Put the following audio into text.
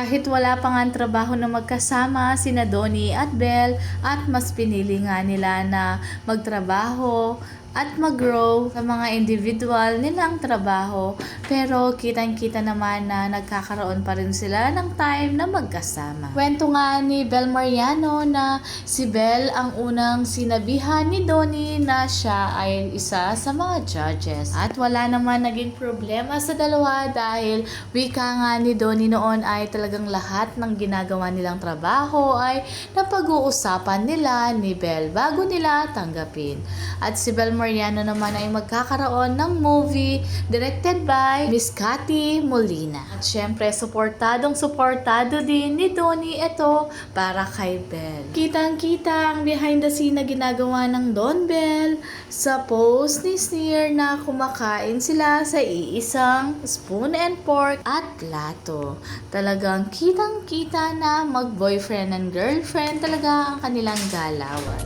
Kahit wala pa nga ang trabaho na magkasama sina Donnie at Belle, at mas pinili nga nila na magtrabaho at mag-grow sa mga individual nilang trabaho. Pero kitang-kita naman na nagkakaroon pa rin sila ng time na magkasama. Kwento nga ni Belle Mariano na si Belle ang unang sinabihan ni Donnie na siya ay isa sa mga judges. At wala naman naging problema sa dalawa dahil wika nga ni Donnie noon ay talagang lahat ng ginagawa nilang trabaho ay napag-uusapan nila ni Belle bago nila tanggapin. At si Belle Mariano naman ay magkakaroon ng movie directed by Miss Cathy Molina. At syempre, suportado din ni Donnie ito para kay Belle. Kitang-kita ang behind the scene na ginagawa ng Don Belle sa post ni Sneer na kumakain sila sa iisang spoon and fork at plato. Talagang kitang-kita na mag-boyfriend and girlfriend talaga ang kanilang galawan.